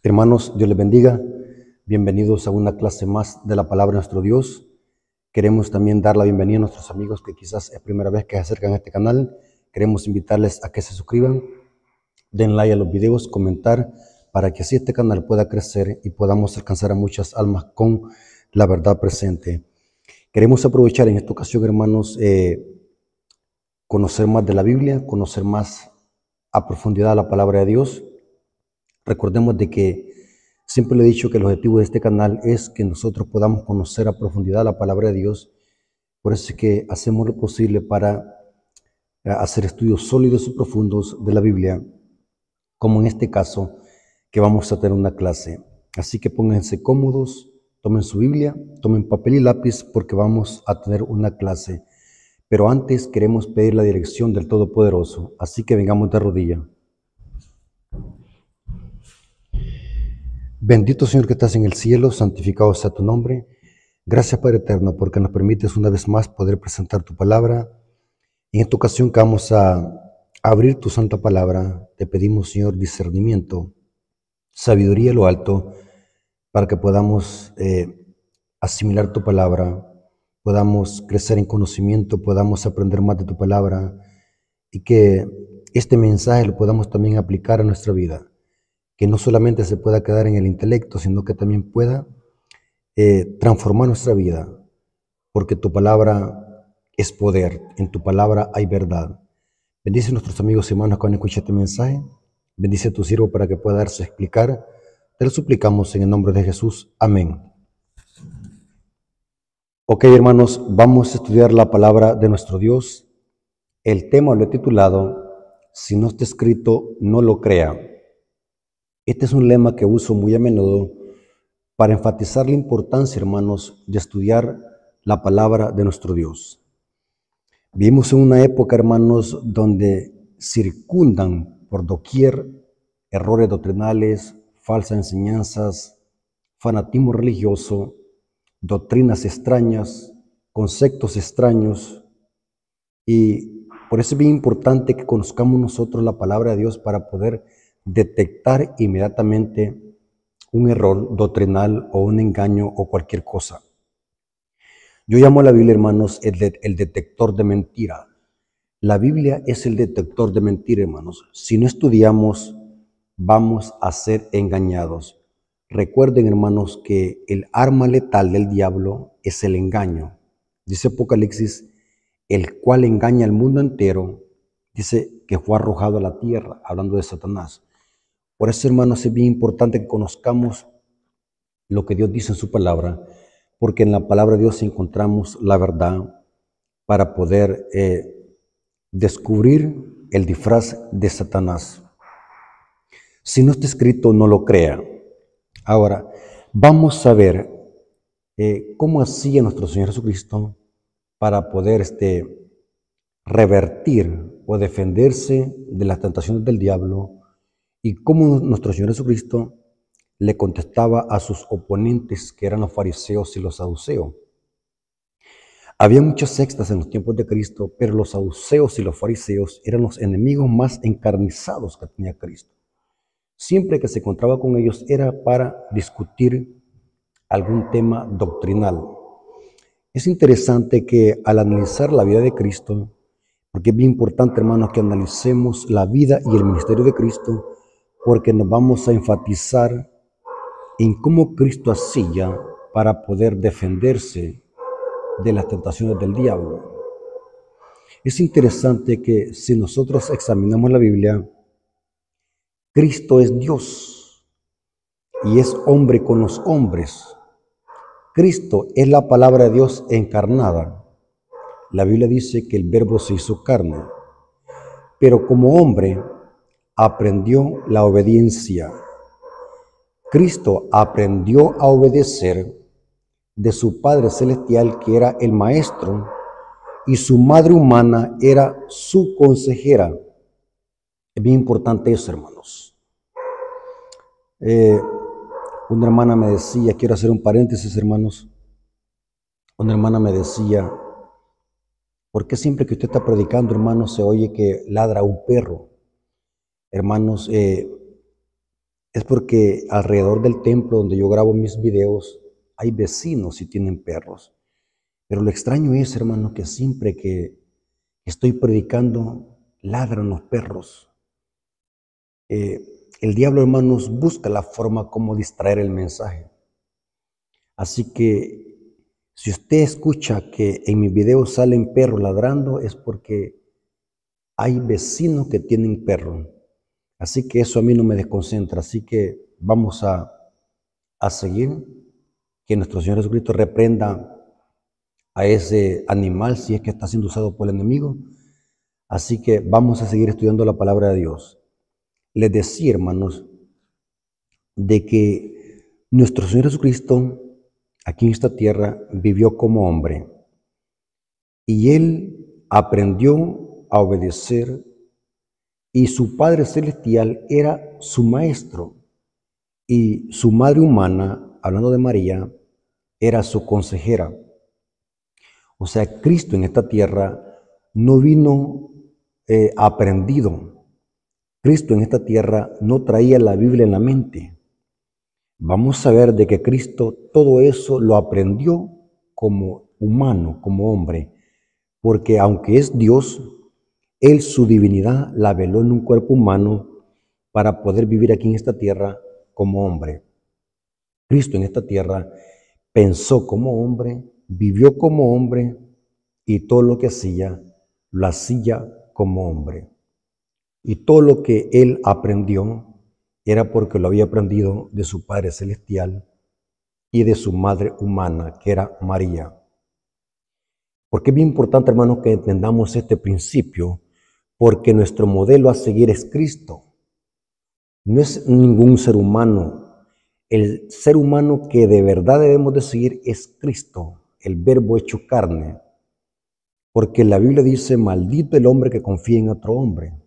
Hermanos, Dios les bendiga. Bienvenidos a una clase más de la palabra de nuestro Dios. Queremos también dar la bienvenida a nuestros amigos que quizás es primera vez que se acercan a este canal. Queremos invitarles a que se suscriban, den like a los videos, comentar, para que así este canal pueda crecer y podamos alcanzar a muchas almas con la verdad presente. Queremos aprovechar en esta ocasión, hermanos, conocer más de la Biblia, conocer más a profundidad la palabra de Dios. Recordemos de que siempre le he dicho que el objetivo de este canal es que nosotros podamos conocer a profundidad la palabra de Dios. Por eso es que hacemos lo posible para hacer estudios sólidos y profundos de la Biblia, como en este caso que vamos a tener una clase. Así que pónganse cómodos, tomen su Biblia, tomen papel y lápiz porque vamos a tener una clase. Pero antes queremos pedir la dirección del Todopoderoso, así que vengamos de rodilla. Bendito Señor que estás en el cielo, santificado sea tu nombre. Gracias Padre eterno porque nos permites una vez más poder presentar tu palabra. En esta ocasión que vamos a abrir tu santa palabra, te pedimos Señor discernimiento, sabiduría a lo alto, para que podamos asimilar tu palabra, podamos crecer en conocimiento, podamos aprender más de tu palabra y que este mensaje lo podamos también aplicar a nuestra vida. Que no solamente se pueda quedar en el intelecto, sino que también pueda transformar nuestra vida, porque tu palabra es poder, en tu palabra hay verdad. Bendice a nuestros amigos y hermanos que van a escuchar este mensaje, bendice a tu siervo para que pueda darse a explicar. Te lo suplicamos en el nombre de Jesús. Amén. Ok, hermanos, vamos a estudiar la palabra de nuestro Dios. El tema lo he titulado, si no está escrito, no lo crea. Este es un lema que uso muy a menudo para enfatizar la importancia, hermanos, de estudiar la palabra de nuestro Dios. Vivimos en una época, hermanos, donde circundan por doquier errores doctrinales, falsas enseñanzas, fanatismo religioso, doctrinas extrañas, conceptos extraños, y por eso es bien importante que conozcamos nosotros la palabra de Dios para poder detectar inmediatamente un error doctrinal o un engaño o cualquier cosa. Yo llamo a la Biblia, hermanos, el detector de mentira. La Biblia es el detector de mentira, hermanos. Si no estudiamos, vamos a ser engañados. Recuerden, hermanos, que el arma letal del diablo es el engaño. Dice Apocalipsis, el cual engaña al mundo entero, dice que fue arrojado a la tierra, hablando de Satanás. Por eso, hermanos, es bien importante que conozcamos lo que Dios dice en su palabra, porque en la palabra de Dios encontramos la verdad para poder descubrir el disfraz de Satanás. Si no está escrito, no lo crea. Ahora, vamos a ver cómo hacía nuestro Señor Jesucristo para poder revertir o defenderse de las tentaciones del diablo, y cómo nuestro Señor Jesucristo le contestaba a sus oponentes, que eran los fariseos y los saduceos. Había muchas sectas en los tiempos de Cristo, pero los saduceos y los fariseos eran los enemigos más encarnizados que tenía Cristo. Siempre que se encontraba con ellos era para discutir algún tema doctrinal. Es interesante que al analizar la vida de Cristo, porque es bien importante, hermanos, que analicemos la vida y el ministerio de Cristo, porque nos vamos a enfatizar en cómo Cristo hacía para poder defenderse de las tentaciones del diablo. Es interesante que si nosotros examinamos la Biblia, Cristo es Dios y es hombre con los hombres. Cristo es la palabra de Dios encarnada. La Biblia dice que el Verbo se hizo carne, pero como hombre aprendió la obediencia. Cristo aprendió a obedecer de su Padre Celestial, que era el Maestro, y su madre humana era su consejera. Es bien importante eso, hermanos. Una hermana me decía, quiero hacer un paréntesis, hermanos. Una hermana me decía, ¿por qué siempre que usted está predicando, hermanos, se oye que ladra un perro? Hermanos, es porque alrededor del templo donde yo grabo mis videos hay vecinos y tienen perros. Pero lo extraño es, hermano, que siempre que estoy predicando, ladran los perros. El diablo, hermanos, busca la forma como distraer el mensaje. Así que si usted escucha que en mis videos salen perros ladrando, es porque hay vecinos que tienen perros. Así que eso a mí no me desconcentra. Así que vamos a seguir. Que nuestro Señor Jesucristo reprenda a ese animal si es que está siendo usado por el enemigo. Así que vamos a seguir estudiando la palabra de Dios. Les decía, hermanos, de que nuestro Señor Jesucristo aquí en esta tierra vivió como hombre y Él aprendió a obedecer y su Padre Celestial era su maestro y su madre humana, hablando de María, era su consejera. O sea, Cristo en esta tierra no vino aprendido. Cristo en esta tierra no traía la Biblia en la mente. Vamos a ver de que Cristo todo eso lo aprendió como humano, como hombre, porque aunque es Dios, Él su divinidad la veló en un cuerpo humano para poder vivir aquí en esta tierra como hombre. Cristo en esta tierra pensó como hombre, vivió como hombre y todo lo que hacía, lo hacía como hombre. Y todo lo que Él aprendió era porque lo había aprendido de su Padre Celestial y de su madre humana, que era María. Porque es bien importante, hermanos, que entendamos este principio, porque nuestro modelo a seguir es Cristo. No es ningún ser humano. El ser humano que de verdad debemos de seguir es Cristo, el Verbo hecho carne. Porque la Biblia dice, maldito el hombre que confía en otro hombre.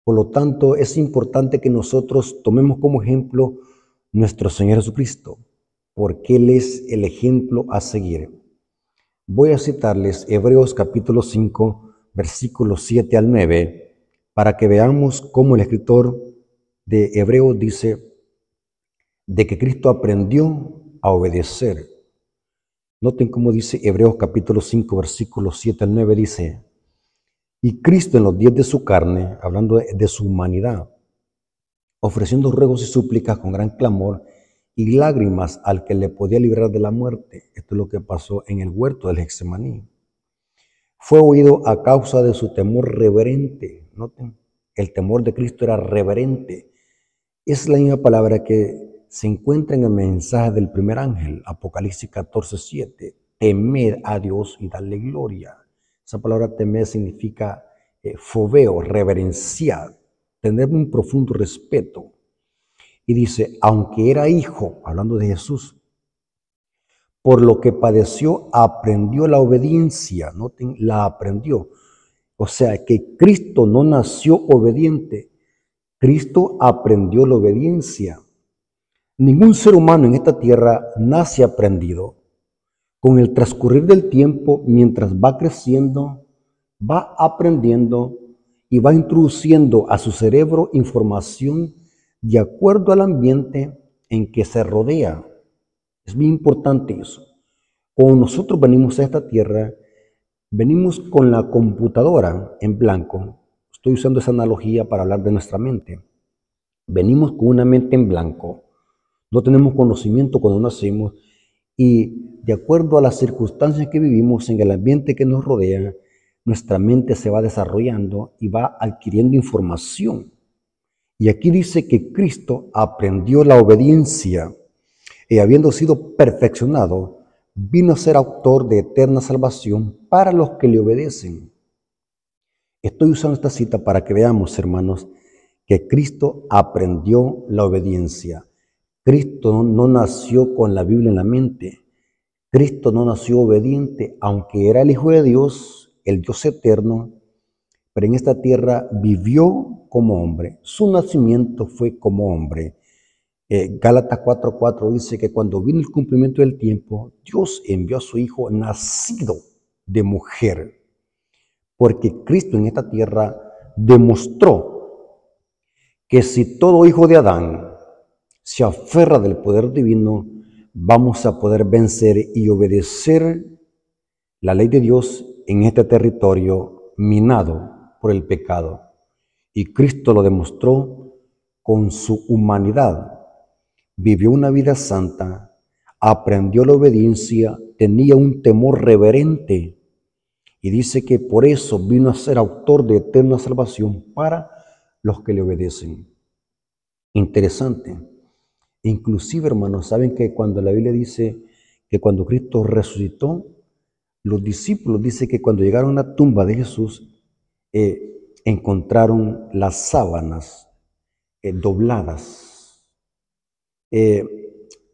Por lo tanto, es importante que nosotros tomemos como ejemplo nuestro Señor Jesucristo, porque Él es el ejemplo a seguir. Voy a citarles Hebreos capítulo 5, versículos 7 al 9, para que veamos cómo el escritor de Hebreos dice de que Cristo aprendió a obedecer. Noten cómo dice Hebreos capítulo 5, versículos 7 al 9, dice, y Cristo en los días de su carne, hablando de su humanidad, ofreciendo ruegos y súplicas con gran clamor y lágrimas al que le podía librar de la muerte. Esto es lo que pasó en el huerto del Getsemaní. Fue oído a causa de su temor reverente. Noten, el temor de Cristo era reverente. Es la misma palabra que se encuentra en el mensaje del primer ángel, Apocalipsis 14:7. Temed a Dios y darle gloria. Esa palabra temer significa fobeo, reverenciar, tener un profundo respeto. Y dice, aunque era hijo, hablando de Jesús, por lo que padeció, aprendió la obediencia. Noten, la aprendió. O sea, que Cristo no nació obediente. Cristo aprendió la obediencia. Ningún ser humano en esta tierra nace aprendido. Con el transcurrir del tiempo, mientras va creciendo, va aprendiendo y va introduciendo a su cerebro información de acuerdo al ambiente en que se rodea. Es muy importante eso. Cuando nosotros venimos a esta tierra, venimos con la computadora en blanco. Estoy usando esa analogía para hablar de nuestra mente. Venimos con una mente en blanco. No tenemos conocimiento cuando nacemos y de acuerdo a las circunstancias que vivimos en el ambiente que nos rodea, nuestra mente se va desarrollando y va adquiriendo información. Y aquí dice que Cristo aprendió la obediencia y habiendo sido perfeccionado, vino a ser autor de eterna salvación para los que le obedecen. Estoy usando esta cita para que veamos, hermanos, que Cristo aprendió la obediencia. Cristo no nació con la Biblia en la mente. Cristo no nació obediente, aunque era el Hijo de Dios, el Dios eterno, pero en esta tierra vivió como hombre. Su nacimiento fue como hombre. Gálatas 4:4 dice que cuando vino el cumplimiento del tiempo, Dios envió a su Hijo nacido de mujer, porque Cristo en esta tierra demostró que si todo hijo de Adán se aferra del poder divino, vamos a poder vencer y obedecer la ley de Dios en este territorio minado por el pecado. Y Cristo lo demostró con su humanidad. Vivió una vida santa, aprendió la obediencia, tenía un temor reverente y dice que por eso vino a ser autor de eterna salvación para los que le obedecen. Interesante. Inclusive, hermanos, saben que cuando la Biblia dice que cuando Cristo resucitó, los discípulos dice que cuando llegaron a la tumba de Jesús, encontraron las sábanas dobladas.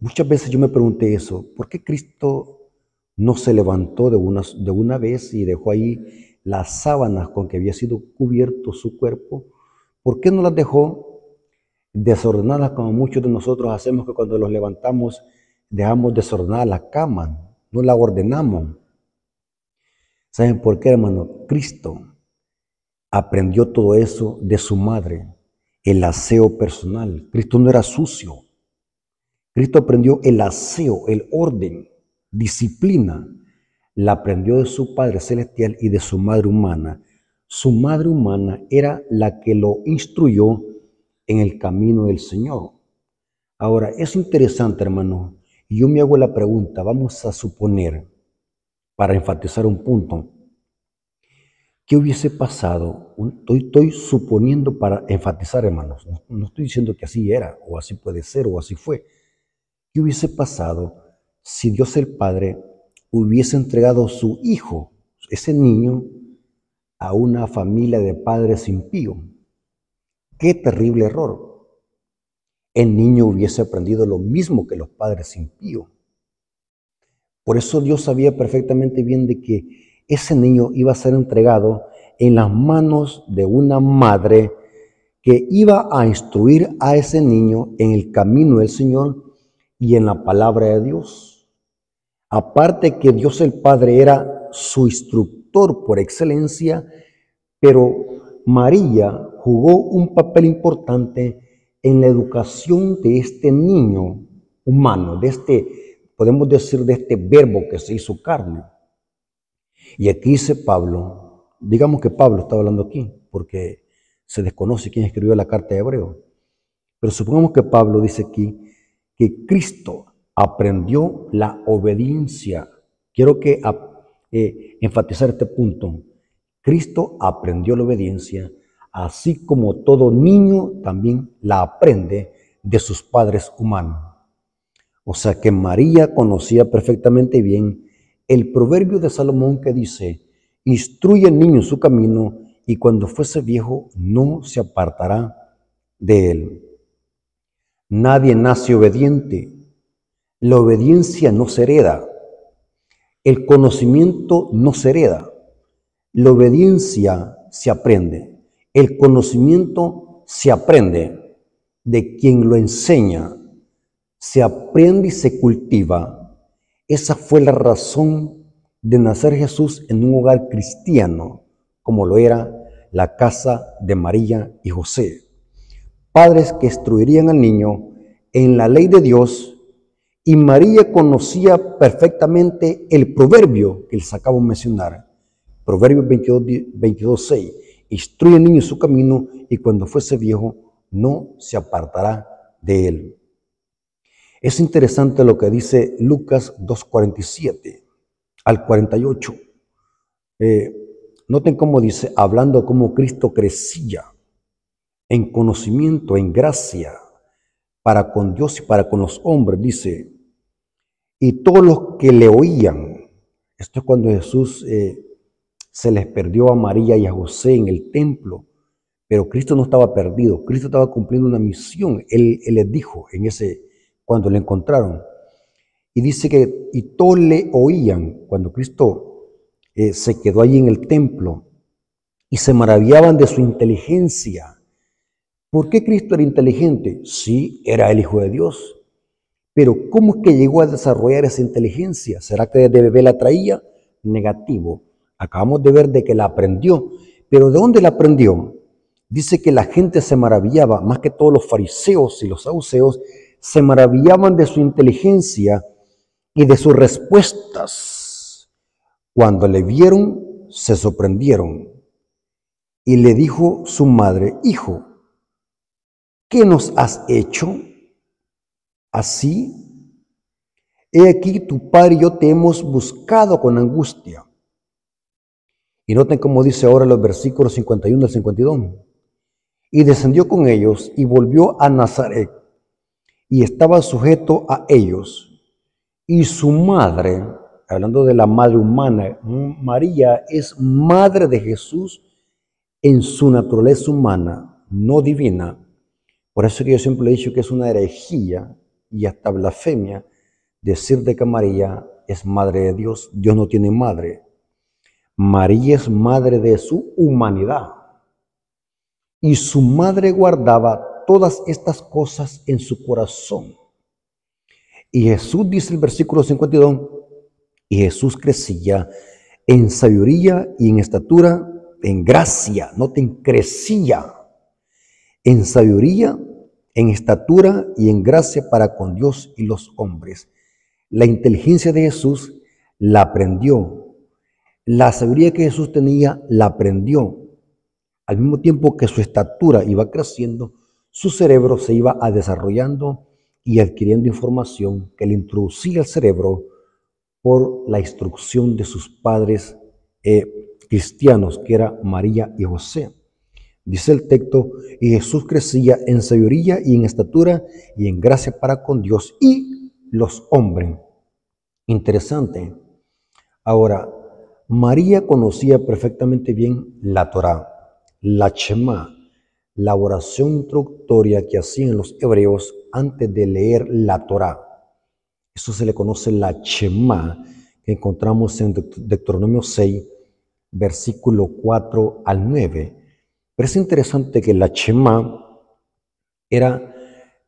Muchas veces yo me pregunté eso, ¿por qué Cristo no se levantó de una vez y dejó ahí las sábanas con que había sido cubierto su cuerpo? ¿Por qué no las dejó desordenadas como muchos de nosotros hacemos, que cuando los levantamos dejamos desordenada la cama, no la ordenamos? ¿Saben por qué, hermano? Cristo aprendió todo eso de su madre, el aseo personal. Cristo no era sucio. Cristo aprendió el aseo, el orden, disciplina. La aprendió de su Padre Celestial y de su madre humana. Su madre humana era la que lo instruyó en el camino del Señor. Ahora, es interesante, hermano, y yo me hago la pregunta, vamos a suponer, para enfatizar un punto, ¿qué hubiese pasado? Estoy suponiendo para enfatizar, hermanos, no estoy diciendo que así era, o así puede ser, o así fue. ¿Qué hubiese pasado si Dios el Padre hubiese entregado a su hijo, ese niño, a una familia de padres impíos? ¡Qué terrible error! El niño hubiese aprendido lo mismo que los padres impíos. Por eso Dios sabía perfectamente bien de que ese niño iba a ser entregado en las manos de una madre que iba a instruir a ese niño en el camino del Señor y en la palabra de Dios. Aparte que Dios el Padre era su instructor por excelencia, pero María jugó un papel importante en la educación de este niño humano, podemos decir, de este verbo que se hizo carne. Y aquí dice Pablo, digamos que Pablo está hablando aquí, porque se desconoce quién escribió la carta de Hebreo, pero supongamos que Pablo dice aquí que Cristo aprendió la obediencia. Quiero enfatizar este punto. Cristo aprendió la obediencia, así como todo niño también la aprende de sus padres humanos. O sea que María conocía perfectamente bien el proverbio de Salomón que dice: instruye al niño en su camino y cuando fuese viejo no se apartará de él. Nadie nace obediente. La obediencia no se hereda. El conocimiento no se hereda. La obediencia se aprende. El conocimiento se aprende de quien lo enseña. Se aprende y se cultiva. Esa fue la razón de nacer Jesús en un hogar cristiano, como lo era la casa de María y José. Padres que instruirían al niño en la ley de Dios, y María conocía perfectamente el proverbio que les acabo de mencionar. Proverbios 22:6. Instruye al niño en su camino y cuando fuese viejo no se apartará de él. Es interesante lo que dice Lucas 2:47 al 48. Noten cómo dice, hablando cómo Cristo crecía en conocimiento, en gracia, para con Dios y para con los hombres, dice, y todos los que le oían. Esto es cuando Jesús se les perdió a María y a José en el templo, pero Cristo no estaba perdido, Cristo estaba cumpliendo una misión. Él les dijo cuando le encontraron, y dice que y todos le oían cuando Cristo se quedó allí en el templo y se maravillaban de su inteligencia. ¿Por qué Cristo era inteligente? Sí, era el Hijo de Dios. Pero ¿cómo es que llegó a desarrollar esa inteligencia? ¿Será que desde bebé la traía? Negativo. Acabamos de ver de que la aprendió. ¿Pero de dónde la aprendió? Dice que la gente se maravillaba, más que todos los fariseos y los saduceos, se maravillaban de su inteligencia y de sus respuestas. Cuando le vieron, se sorprendieron. Y le dijo su madre: Hijo, ¿qué nos has hecho? Así, he aquí tu padre y yo te hemos buscado con angustia. Y noten cómo dice ahora los versículos 51 al 52. Y descendió con ellos y volvió a Nazaret, y estaba sujeto a ellos. Y su madre, hablando de la madre humana, María es madre de Jesús en su naturaleza humana, no divina. Por eso que yo siempre he dicho que es una herejía y hasta blasfemia decir de que María es madre de Dios. Dios no tiene madre. María es madre de su humanidad. Y su madre guardaba todas estas cosas en su corazón. Y Jesús, dice el versículo 52, y Jesús crecía en sabiduría y en estatura, en gracia, noten, crecía en sabiduría, en estatura y en gracia para con Dios y los hombres. La inteligencia de Jesús la aprendió. La sabiduría que Jesús tenía la aprendió. Al mismo tiempo que su estatura iba creciendo, su cerebro se iba desarrollando y adquiriendo información que le introducía al cerebro por la instrucción de sus padres cristianos, que era María y José. Dice el texto: y Jesús crecía en sabiduría y en estatura y en gracia para con Dios y los hombres. Interesante. Ahora, María conocía perfectamente bien la Torá, la Shema, la oración introductoria que hacían los hebreos antes de leer la Torá. Eso se le conoce la Shema, que encontramos en Deuteronomio 6, versículo 4 al 9. Pero es interesante que la Shema era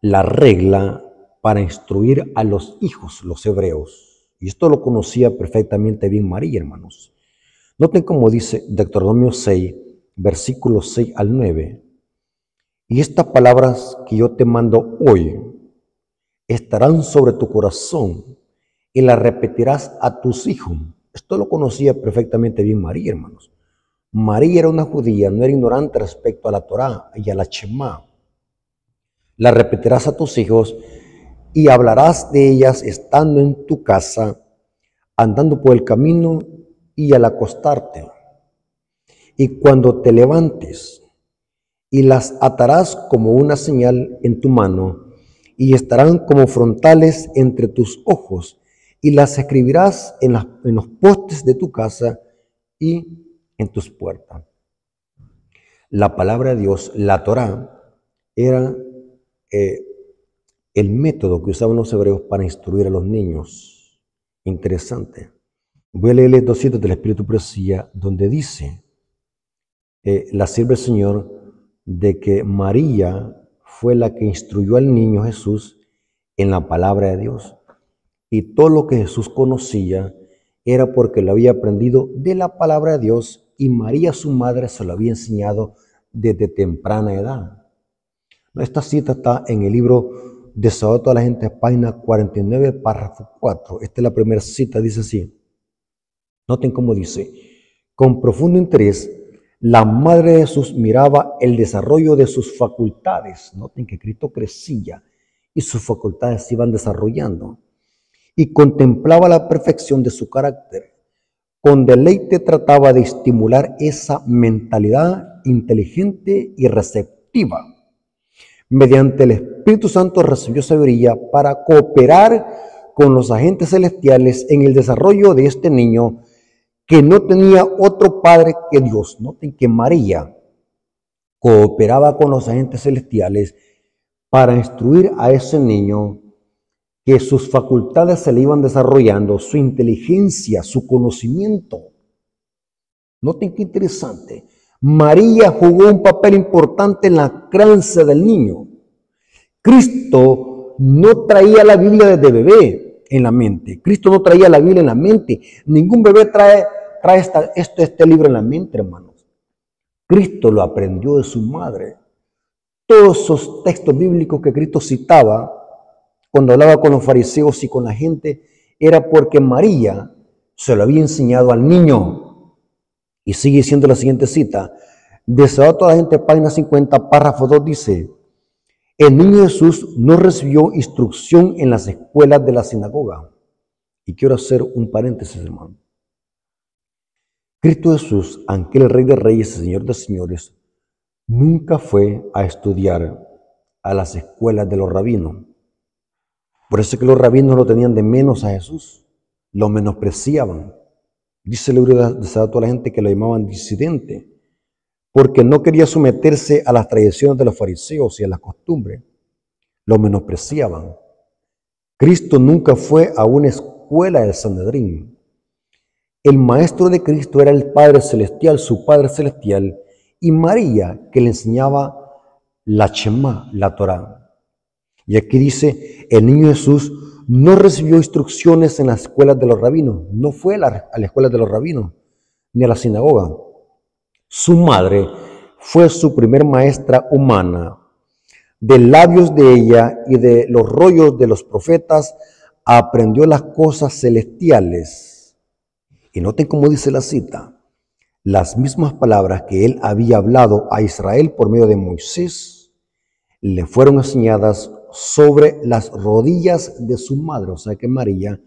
la regla para instruir a los hijos, los hebreos. Y esto lo conocía perfectamente bien María, hermanos. Noten cómo dice Deuteronomio 6, versículos 6 al 9. Y estas palabras que yo te mando hoy estarán sobre tu corazón y las repetirás a tus hijos. Esto lo conocía perfectamente bien María, hermanos. María era una judía, no era ignorante respecto a la Torá y a la Shema. La repetirás a tus hijos y hablarás de ellas estando en tu casa, andando por el camino y al acostarte. Y cuando te levantes, y las atarás como una señal en tu mano, y estarán como frontales entre tus ojos, y las escribirás en los postes de tu casa y en tus puertas. La palabra de Dios, la Torá, era el método que usaban los hebreos para instruir a los niños. Interesante. Voy a leerles 2 citas del Espíritu de Profecía, donde dice la sierva del Señor de que María fue la que instruyó al niño Jesús en la palabra de Dios. Y todo lo que Jesús conocía era porque lo había aprendido de la palabra de Dios, y María, su madre, se lo había enseñado desde temprana edad. Esta cita está en el libro de Saludo a toda la gente, página 49, párrafo 4. Esta es la primera cita, dice así. Noten cómo dice: con profundo interés, la madre de Jesús miraba el desarrollo de sus facultades. Noten que Cristo crecía y sus facultades se iban desarrollando. Y contemplaba la perfección de su carácter. Con deleite trataba de estimular esa mentalidad inteligente y receptiva. Mediante el Espíritu Santo recibió sabiduría para cooperar con los agentes celestiales en el desarrollo de este niño que no tenía otro padre que Dios. Noten que María cooperaba con los agentes celestiales para instruir a ese niño, que sus facultades se le iban desarrollando, su inteligencia, su conocimiento. Noten qué interesante. María jugó un papel importante en la crianza del niño. Cristo no traía la Biblia desde bebé en la mente. Cristo no traía la Biblia en la mente. Ningún bebé trae este libro en la mente, hermanos. Cristo lo aprendió de su madre. Todos esos textos bíblicos que Cristo citaba cuando hablaba con los fariseos y con la gente, era porque María se lo había enseñado al niño. Y sigue diciendo la siguiente cita. Deseado a toda la gente, página 50, párrafo 2, dice: el niño Jesús no recibió instrucción en las escuelas de la sinagoga. Y quiero hacer un paréntesis, hermano. Cristo Jesús, aunque el Rey de Reyes y Señor de Señores, nunca fue a estudiar a las escuelas de los rabinos. Por eso es que los rabinos lo tenían de menos a Jesús, lo menospreciaban. Dice el libro de toda la gente que lo llamaban disidente, porque no quería someterse a las tradiciones de los fariseos y a las costumbres. Lo menospreciaban. Cristo nunca fue a una escuela del Sanedrín. El maestro de Cristo era el Padre Celestial, su Padre Celestial, y María, que le enseñaba la Shema, la Torá. Y aquí dice, el niño Jesús no recibió instrucciones en las escuelas de los rabinos, no fue a la escuela de los rabinos, ni a la sinagoga. Su madre fue su primer maestra humana. De labios de ella y de los rollos de los profetas aprendió las cosas celestiales. Y noten cómo dice la cita: las mismas palabras que él había hablado a Israel por medio de Moisés le fueron enseñadas sobre las rodillas de su madre. O sea que María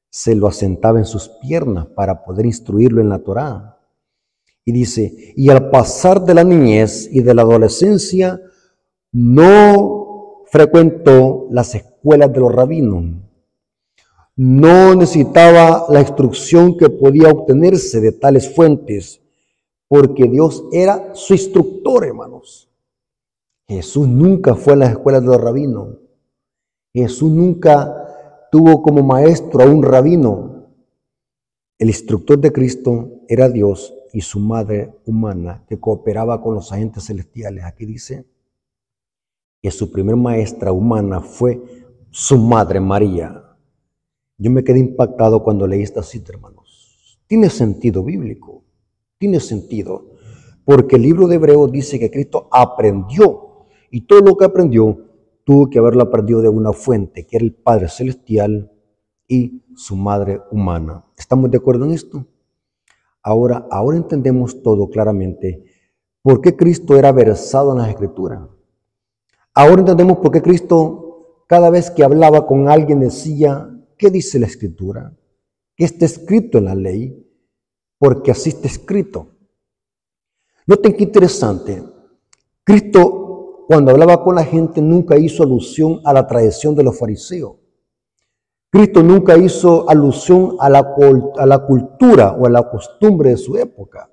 se lo asentaba en sus piernas para poder instruirlo en la Torá. Y dice, y al pasar de la niñez y de la adolescencia, no frecuentó las escuelas de los rabinos. No necesitaba la instrucción que podía obtenerse de tales fuentes, porque Dios era su instructor, hermanos. Jesús nunca fue a las escuelas de los rabinos. Jesús nunca tuvo como maestro a un rabino. El instructor de Cristo era Dios y su madre humana, que cooperaba con los agentes celestiales. Aquí dice que su primer maestra humana fue su madre María. Yo me quedé impactado cuando leí esta cita, hermanos. Tiene sentido bíblico, tiene sentido, porque el libro de Hebreos dice que Cristo aprendió, y todo lo que aprendió tuvo que haberlo aprendido de una fuente, que era el Padre Celestial y su madre humana. ¿Estamos de acuerdo en esto? Ahora entendemos todo claramente por qué Cristo era versado en las Escrituras. Ahora entendemos por qué Cristo, cada vez que hablaba con alguien, decía: ¿qué dice la Escritura? ¿Qué está escrito en la ley? Porque así está escrito. Noten qué interesante. Cristo, cuando hablaba con la gente, nunca hizo alusión a la tradición de los fariseos. Cristo nunca hizo alusión a la cultura o a la costumbre de su época.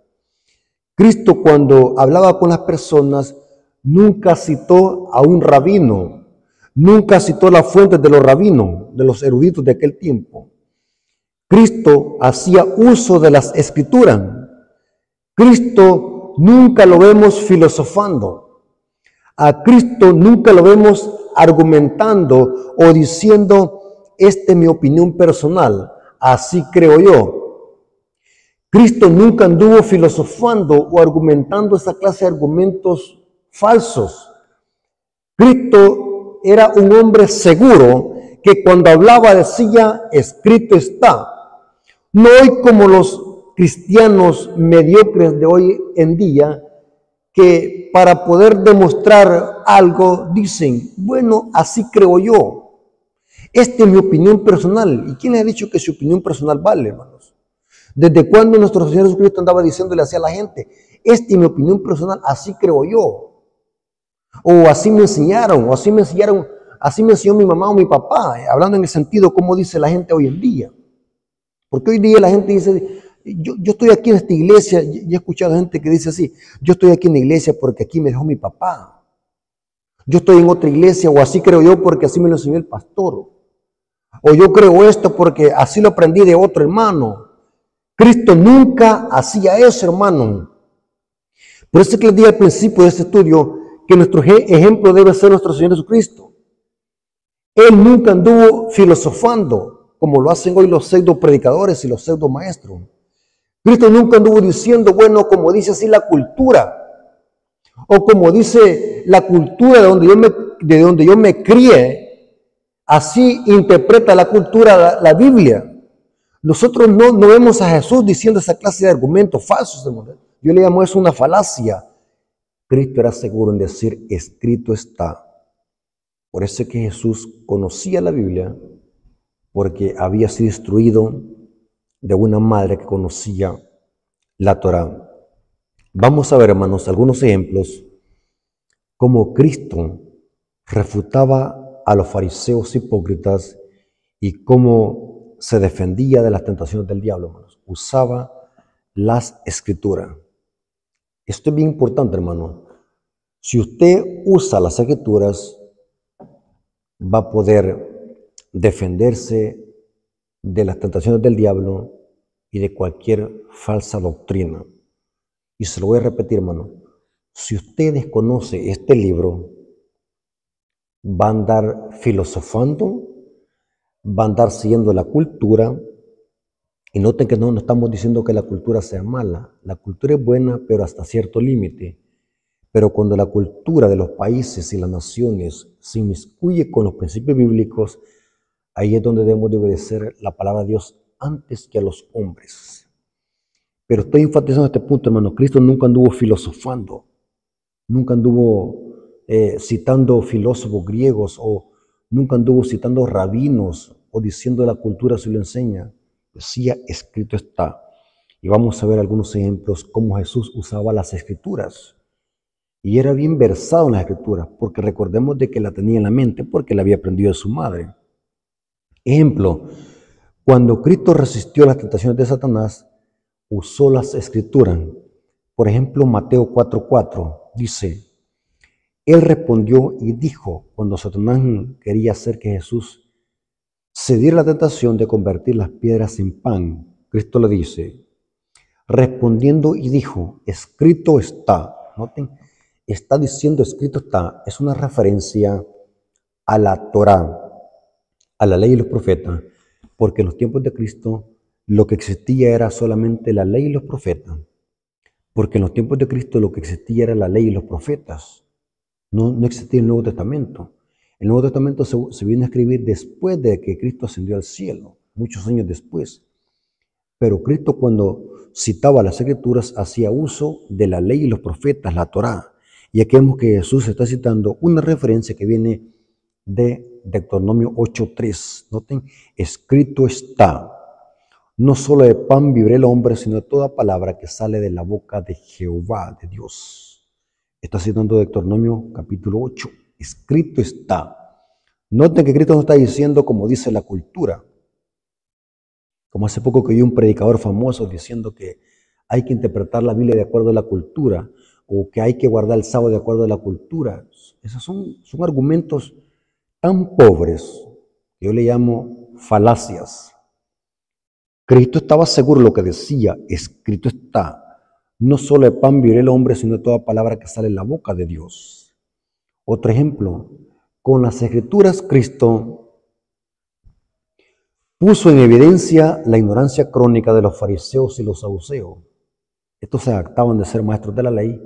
Cristo, cuando hablaba con las personas, nunca citó a un rabino, nunca citó las fuentes de los rabinos, de los eruditos de aquel tiempo. Cristo hacía uso de las Escrituras. Cristo nunca lo vemos filosofando. A Cristo nunca lo vemos argumentando o diciendo: esta es mi opinión personal, así creo yo. Cristo nunca anduvo filosofando o argumentando esa clase de argumentos falsos. Cristo era un hombre seguro que cuando hablaba decía: escrito está. No hoy como los cristianos mediocres de hoy en día, que para poder demostrar algo dicen: bueno, así creo yo. Esta es mi opinión personal. ¿Y quién le ha dicho que su opinión personal vale, hermanos? ¿Desde cuándo nuestro Señor Jesucristo andaba diciéndole así a la gente? Esta es mi opinión personal, así creo yo. O así me enseñaron, así me enseñó mi mamá o mi papá, hablando en el sentido como dice la gente hoy en día. Porque hoy día la gente dice: yo estoy aquí en esta iglesia, y he escuchado gente que dice así: yo estoy aquí en la iglesia porque aquí me dejó mi papá. Yo estoy en otra iglesia, o así creo yo porque así me lo enseñó el pastor. O yo creo esto porque así lo aprendí de otro hermano. Cristo nunca hacía eso, hermano. Por eso es que les dije al principio de este estudio que nuestro ejemplo debe ser nuestro Señor Jesucristo. Él nunca anduvo filosofando como lo hacen hoy los pseudo predicadores y los pseudo maestros. Cristo nunca anduvo diciendo: bueno, como dice así la cultura, o como dice la cultura de donde yo me crié, Así interpreta la cultura la Biblia. Nosotros no vemos a Jesús diciendo esa clase de argumentos falsos. Yo le llamo eso una falacia. Cristo era seguro en decir, escrito está. Por eso es que Jesús conocía la Biblia, porque había sido instruido de una madre que conocía la Torá. Vamos a ver, hermanos, algunos ejemplos cómo Cristo refutaba a los fariseos hipócritas y cómo se defendía de las tentaciones del diablo, hermanos. Usaba las escrituras. Esto es bien importante, hermano. Si usted usa las escrituras, va a poder defenderse de las tentaciones del diablo y de cualquier falsa doctrina. Y se lo voy a repetir, hermano. Si usted desconoce este libro, va a andar filosofando, va a andar siguiendo la cultura. Y noten que no estamos diciendo que la cultura sea mala. La cultura es buena, pero hasta cierto límite. Pero cuando la cultura de los países y las naciones se inmiscuye con los principios bíblicos, ahí es donde debemos de obedecer la palabra de Dios antes que a los hombres. Pero estoy enfatizando este punto, hermano. Cristo nunca anduvo filosofando, nunca anduvo citando filósofos griegos, o nunca anduvo citando rabinos o diciendo la cultura si lo enseña. Decía, escrito está. Y vamos a ver algunos ejemplos cómo Jesús usaba las escrituras. Y era bien versado en las escrituras, porque recordemos de que la tenía en la mente, porque la había aprendido de su madre. Ejemplo, cuando Cristo resistió las tentaciones de Satanás, usó las escrituras. Por ejemplo, Mateo 4:4 dice, Él respondió y dijo, cuando Satanás quería hacer que Jesús se diera la tentación de convertir las piedras en pan, Cristo le dice, respondiendo y dijo, escrito está. Noten, está diciendo escrito está. Es una referencia a la Torá, a la ley y los profetas, porque en los tiempos de Cristo lo que existía era solamente la ley y los profetas. Porque en los tiempos de Cristo lo que existía era la ley y los profetas. No existía el Nuevo Testamento. El Nuevo Testamento se vino a escribir después de que Cristo ascendió al cielo, muchos años después. Pero Cristo, cuando citaba las Escrituras, hacía uso de la ley y los profetas, la Torá. Y aquí vemos que Jesús está citando una referencia que viene de Deuteronomio 8:3. Noten, escrito está, no solo de pan vivirá el hombre, sino de toda palabra que sale de la boca de Jehová, de Dios. Está citando Deuteronomio capítulo 8. Escrito está. Noten que Cristo no está diciendo como dice la cultura. Como hace poco que vi un predicador famoso diciendo que hay que interpretar la Biblia de acuerdo a la cultura, o que hay que guardar el sábado de acuerdo a la cultura. Esos son argumentos tan pobres que yo le llamo falacias. Cristo estaba seguro de lo que decía, escrito está. No solo de pan vivirá el hombre, sino de toda palabra que sale de la boca de Dios. Otro ejemplo, con las Escrituras Cristo puso en evidencia la ignorancia crónica de los fariseos y los saduceos. Estos se jactaban de ser maestros de la ley,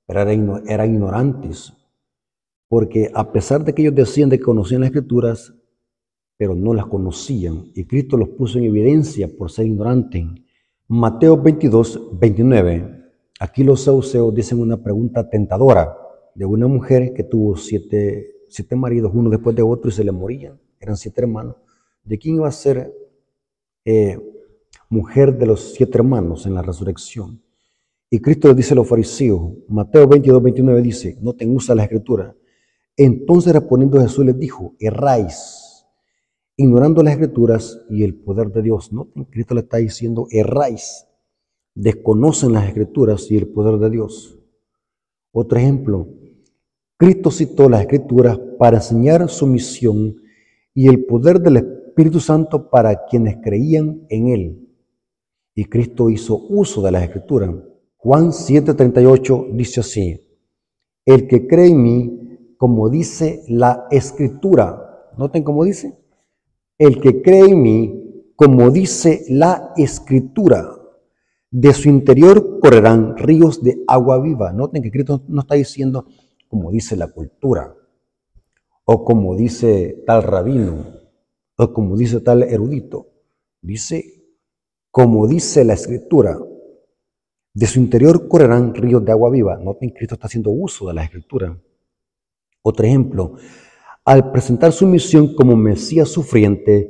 pero eran ignorantes, porque a pesar de que ellos decían de que conocían las Escrituras, pero no las conocían, y Cristo los puso en evidencia por ser ignorantes. Mateo 22:29, aquí los saduceos dicen una pregunta tentadora de una mujer que tuvo siete maridos, uno después de otro, y se le morían. Eran 7 hermanos. ¿De quién iba a ser mujer de los 7 hermanos en la resurrección? Y Cristo les dice a los fariseos, Mateo 22:29 dice, no te usa la escritura. Entonces respondiendo Jesús les dijo, erráis, ignorando las escrituras y el poder de Dios. Noten, Cristo le está diciendo, erráis, desconocen las escrituras y el poder de Dios. Otro ejemplo, Cristo citó las escrituras para enseñar su misión y el poder del Espíritu Santo para quienes creían en Él. Y Cristo hizo uso de las escrituras. Juan 7:38 dice así, el que cree en mí, como dice la escritura. Noten cómo dice, el que cree en mí, como dice la escritura, de su interior correrán ríos de agua viva. Noten que Cristo no está diciendo como dice la cultura, o como dice tal rabino, o como dice tal erudito. Dice, como dice la Escritura, de su interior correrán ríos de agua viva. Noten, Cristo está haciendo uso de la Escritura. Otro ejemplo, al presentar su misión como Mesías sufriente,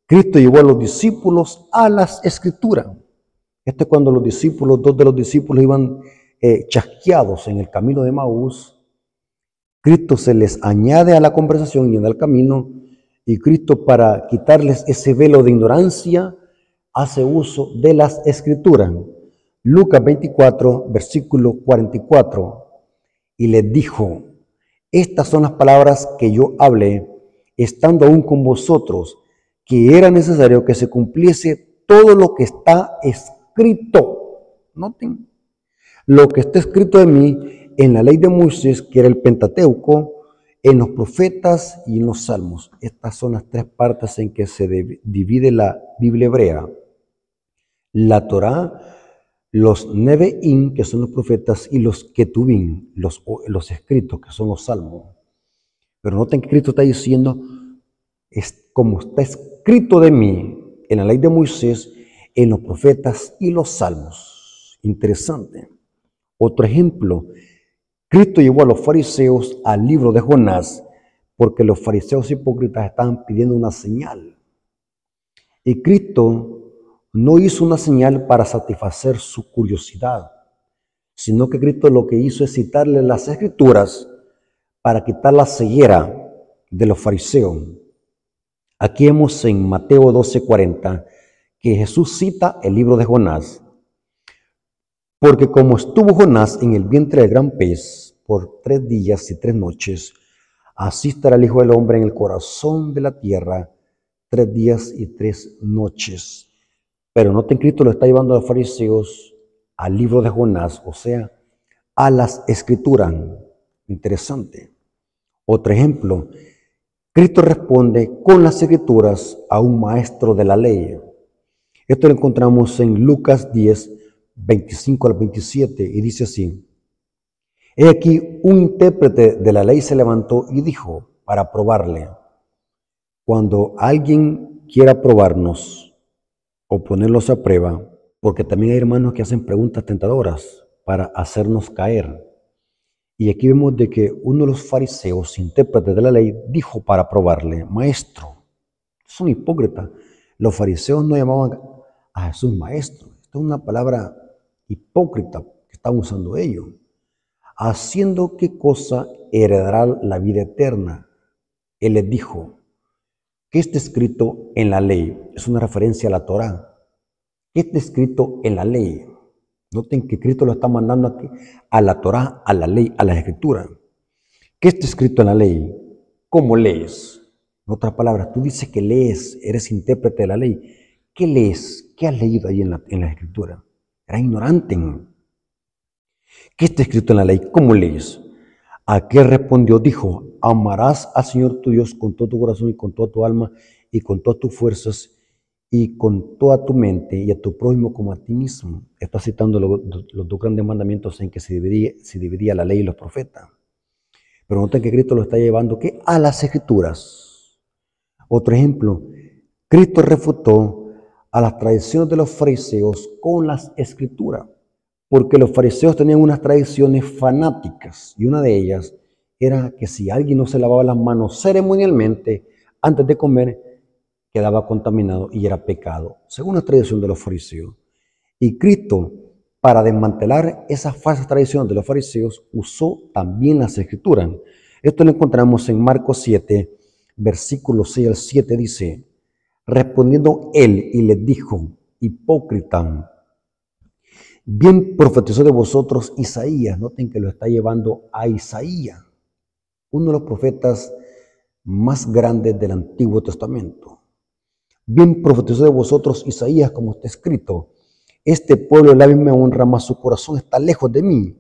Cristo llevó a los discípulos a las Escrituras. Esto es cuando dos de los discípulos iban chasqueados en el camino de Maús. Cristo se les añade a la conversación y en el camino, y Cristo, para quitarles ese velo de ignorancia, hace uso de las Escrituras. Lucas 24, versículo 44, y les dijo, estas son las palabras que yo hablé, estando aún con vosotros, que era necesario que se cumpliese todo lo que está escrito. Noten, lo que está escrito de mí en la ley de Moisés, que era el Pentateuco, en los profetas y en los salmos. Estas son las tres partes en que se divide la Biblia hebrea. La Torá, los Nebeín, que son los profetas, y los Ketubín, los escritos, que son los salmos. Pero noten que Cristo está diciendo, es como está escrito de mí en la ley de Moisés, en los profetas y los salmos. Interesante. Otro ejemplo, Cristo llevó a los fariseos al libro de Jonás porque los fariseos hipócritas estaban pidiendo una señal. Y Cristo no hizo una señal para satisfacer su curiosidad, sino que Cristo lo que hizo es citarle las Escrituras para quitar la ceguera de los fariseos. Aquí vemos en Mateo 12:40 que Jesús cita el libro de Jonás. Porque como estuvo Jonás en el vientre del gran pez por 3 días y 3 noches, así estará el Hijo del Hombre en el corazón de la tierra 3 días y 3 noches. Pero noten, Cristo lo está llevando a los fariseos al libro de Jonás, o sea, a las Escrituras. Interesante. Otro ejemplo, Cristo responde con las Escrituras a un maestro de la ley. Esto lo encontramos en Lucas 10, 25 al 27, y dice así: He aquí un intérprete de la ley se levantó y dijo, para probarle, cuando alguien quiera probarnos o ponerlos a prueba, porque también hay hermanos que hacen preguntas tentadoras para hacernos caer. Y aquí vemos de que uno de los fariseos, intérpretes de la ley, dijo para probarle, maestro. Es un hipócrita. Los fariseos no llamaban a Jesús maestro. Esta es una palabra hipócrita que están usando ellos. Haciendo qué cosa heredará la vida eterna. Él les dijo, ¿qué está escrito en la ley? Es una referencia a la Torá. ¿Qué está escrito en la ley? Noten que Cristo lo está mandando aquí a la Torá, a la ley, a la Escritura. ¿Qué está escrito en la ley? ¿Cómo lees? En otras palabras, tú dices que lees, eres intérprete de la ley. ¿Qué lees? ¿Qué has leído ahí en la Escritura? Eres ignorante. ¿Qué está escrito en la ley? ¿Cómo lees? ¿A qué respondió? Dijo, amarás al Señor tu Dios con todo tu corazón y con toda tu alma y con todas tus fuerzas y con toda tu mente y a tu prójimo como a ti mismo. Está citando los dos grandes mandamientos en que se dividía la ley y los profetas. Pero noten que Cristo lo está llevando ¿qué? A las Escrituras. Otro ejemplo, Cristo refutó a las tradiciones de los fariseos con las Escrituras, porque los fariseos tenían unas tradiciones fanáticas y una de ellas era que si alguien no se lavaba las manos ceremonialmente antes de comer, quedaba contaminado y era pecado, según la tradición de los fariseos. Y Cristo, para desmantelar esas falsas tradiciones de los fariseos, usó también las Escrituras. Esto lo encontramos en Marcos 7, versículos 6 al 7, dice, respondiendo él y les dijo, hipócrita, bien profetizó de vosotros Isaías. Noten que lo está llevando a Isaías, uno de los profetas más grandes del Antiguo Testamento. Bien profetizó de vosotros Isaías, como está escrito, este pueblo de labios me honra, mas su corazón está lejos de mí,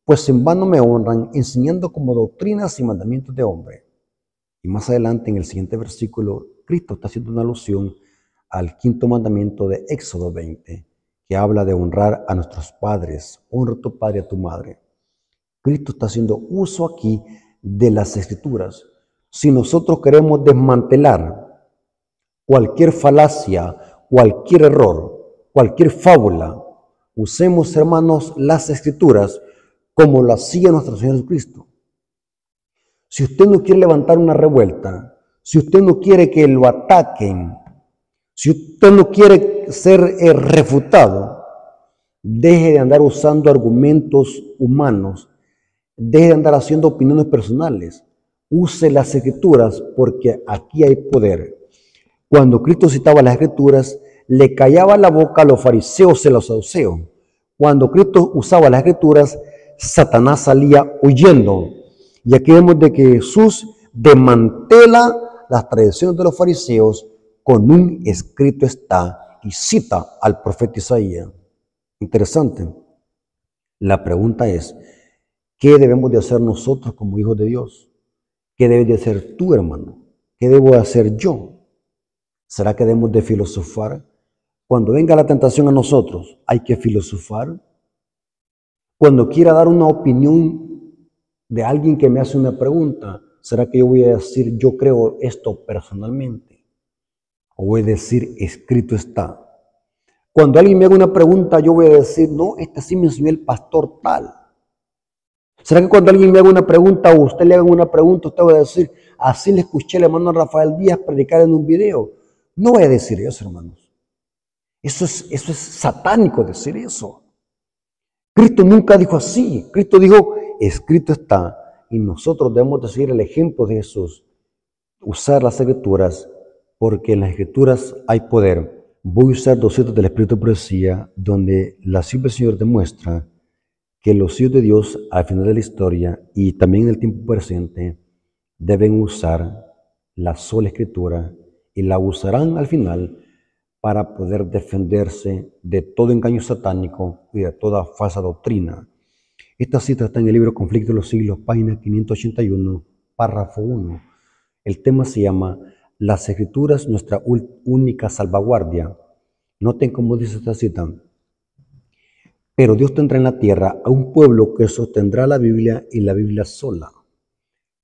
pues en vano me honran, enseñando como doctrinas y mandamientos de hombre. Y más adelante, en el siguiente versículo, Cristo está haciendo una alusión al quinto mandamiento de Éxodo 20, que habla de honrar a nuestros padres. Honra a tu padre y a tu madre. Cristo está haciendo uso aquí de las Escrituras. Si nosotros queremos desmantelar cualquier falacia, cualquier error, cualquier fábula, usemos, hermanos, las Escrituras como lo hacía nuestro Señor Jesucristo. Si usted no quiere levantar una revuelta, si usted no quiere que lo ataquen, si usted no quiere ser refutado, deje de andar usando argumentos humanos, deje de andar haciendo opiniones personales. Use las Escrituras porque aquí hay poder. Cuando Cristo citaba las Escrituras, le callaba la boca a los fariseos y a los saduceos. Cuando Cristo usaba las Escrituras, Satanás salía huyendo. Y aquí vemos de que Jesús desmantela las tradiciones de los fariseos con un escrito está y cita al profeta Isaías. Interesante. La pregunta es, ¿qué debemos de hacer nosotros como hijos de Dios? ¿Qué debes de hacer tú, hermano? ¿Qué debo de hacer yo? ¿Será que debemos de filosofar? Cuando venga la tentación a nosotros, ¿hay que filosofar? Cuando quiera dar una opinión de alguien que me hace una pregunta, ¿será que yo voy a decir, yo creo esto personalmente? ¿O voy a decir, escrito está? Cuando alguien me haga una pregunta, yo voy a decir, no, esta sí me enseñó el pastor tal. ¿Será que cuando alguien me haga una pregunta o usted le haga una pregunta, usted va a decir, así le escuché al hermano Rafael Díaz predicar en un video? No voy a decir eso, hermanos. Eso es satánico decir eso. Cristo nunca dijo así. Cristo dijo, escrito está. Y nosotros debemos de seguir el ejemplo de Jesús. Usar las Escrituras, porque en las Escrituras hay poder. Voy a usar 2 citas del Espíritu de Profecía, donde la Sierva del Señor demuestra que los hijos de Dios al final de la historia y también en el tiempo presente deben usar la sola Escritura y la usarán al final para poder defenderse de todo engaño satánico y de toda falsa doctrina. Esta cita está en el libro Conflicto de los Siglos, página 581, párrafo 1. El tema se llama Las Escrituras, nuestra única salvaguardia. Noten cómo dice esta cita. Pero Dios tendrá en la tierra a un pueblo que sostendrá la Biblia y la Biblia sola,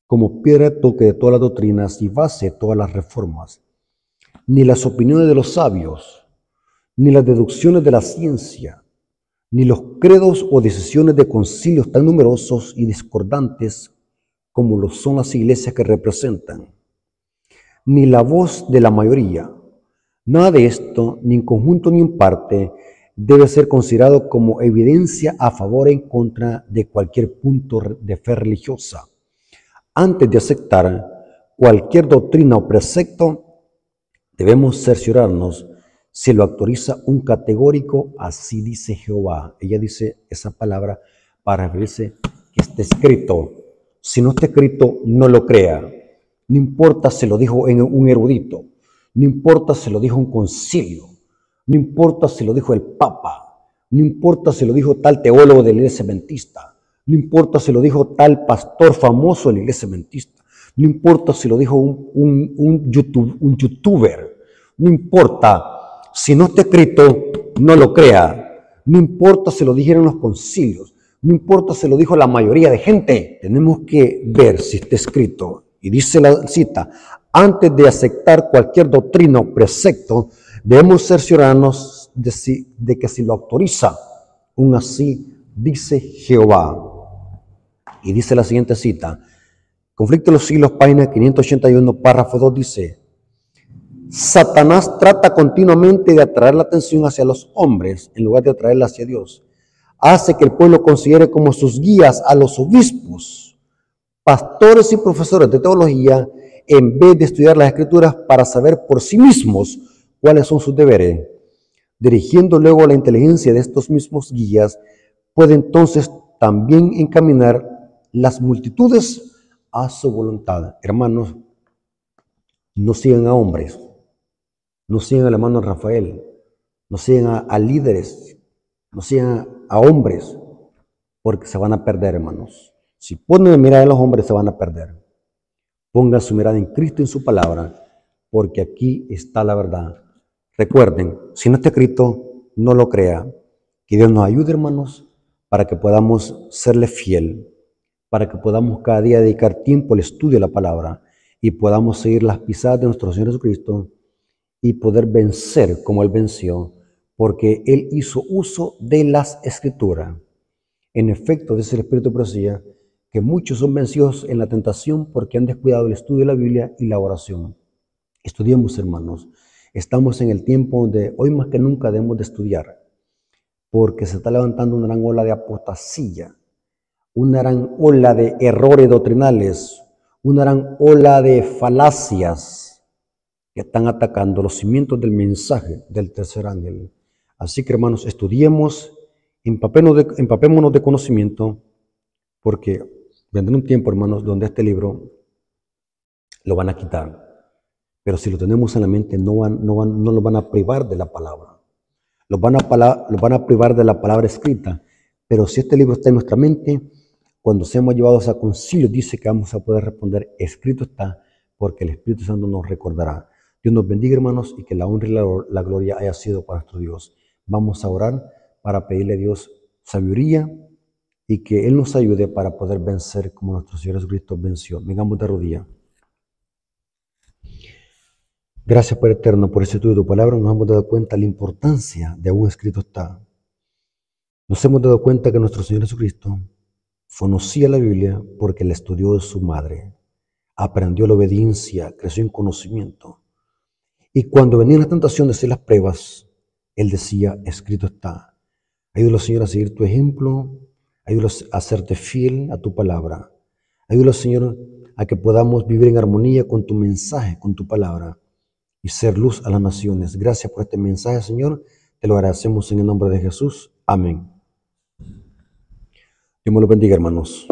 como piedra de toque de todas las doctrinas y base de todas las reformas. Ni las opiniones de los sabios, ni las deducciones de la ciencia, ni los credos o decisiones de concilios tan numerosos y discordantes como lo son las iglesias que representan, ni la voz de la mayoría. Nada de esto, ni en conjunto ni en parte, debe ser considerado como evidencia a favor o en contra de cualquier punto de fe religiosa. Antes de aceptar cualquier doctrina o precepto, debemos cerciorarnos si lo autoriza un categórico, así dice Jehová. Ella dice esa palabra para referirse que está escrito. Si no está escrito, no lo crea. No importa si lo dijo en un erudito, no importa si lo dijo un concilio, no importa si lo dijo el Papa, no importa si lo dijo tal teólogo de la iglesia adventista, no importa si lo dijo tal pastor famoso de la iglesia adventista, no importa si lo dijo un youtuber, no importa, si no está escrito, no lo crea, no importa si lo dijeron los concilios, no importa si lo dijo la mayoría de gente, tenemos que ver si está escrito. Y dice la cita, antes de aceptar cualquier doctrina o precepto, debemos cerciorarnos de que si lo autoriza, un así dice Jehová. Y dice la siguiente cita, Conflicto de los Siglos, página 581, párrafo 2, dice, Satanás trata continuamente de atraer la atención hacia los hombres en lugar de atraerla hacia Dios. Hace que el pueblo considere como sus guías a los obispos, pastores y profesores de teología, en vez de estudiar las Escrituras para saber por sí mismos cuáles son sus deberes. Dirigiendo luego la inteligencia de estos mismos guías, puede entonces también encaminar las multitudes a su voluntad. Hermanos, no sigan a hombres, no sigan al hermano Rafael, no sigan a líderes, no sigan a hombres, porque se van a perder, hermanos. Si ponen la mirada en los hombres, se van a perder. Pongan su mirada en Cristo y en su palabra, porque aquí está la verdad. Recuerden, si no está escrito, no lo crea. Que Dios nos ayude, hermanos, para que podamos serle fiel, para que podamos cada día dedicar tiempo al estudio de la palabra y podamos seguir las pisadas de nuestro Señor Jesucristo y poder vencer como Él venció, porque Él hizo uso de las Escrituras. En efecto, dice el Espíritu de Profecía, que muchos son vencidos en la tentación porque han descuidado el estudio de la Biblia y la oración. Estudiemos, hermanos. Estamos en el tiempo donde hoy más que nunca debemos de estudiar, porque se está levantando una gran ola de apostasía, una gran ola de errores doctrinales, una gran ola de falacias que están atacando los cimientos del mensaje del tercer ángel. Así que, hermanos, estudiemos, empapémonos de conocimiento, porque vendrá un tiempo, hermanos, donde este libro lo van a quitar. Pero si lo tenemos en la mente, no lo van a privar de la palabra. Los van a privar de la palabra escrita. Pero si este libro está en nuestra mente, cuando seamos llevados a concilio, dice que vamos a poder responder, escrito está, porque el Espíritu Santo nos recordará. Dios nos bendiga, hermanos, y que la honra y la gloria haya sido para nuestro Dios. Vamos a orar para pedirle a Dios sabiduría y que Él nos ayude para poder vencer como nuestro Señor Jesucristo venció. Vengamos de rodillas. Gracias, Padre eterno, por ese estudio de tu palabra. Nos hemos dado cuenta de la importancia de un escrito está. Nos hemos dado cuenta que nuestro Señor Jesucristo conocía la Biblia porque la estudió de su madre. Aprendió la obediencia, creció en conocimiento. Y cuando venían las tentaciones y las pruebas, Él decía, escrito está. Ayúdalos, Señor, a seguir tu ejemplo. Ayúdalos a serte fiel a tu palabra. Ayúdalos, Señor, a que podamos vivir en armonía con tu mensaje, con tu palabra, y ser luz a las naciones. Gracias por este mensaje, Señor. Te lo agradecemos en el nombre de Jesús. Amén. Dios me lo bendiga, hermanos.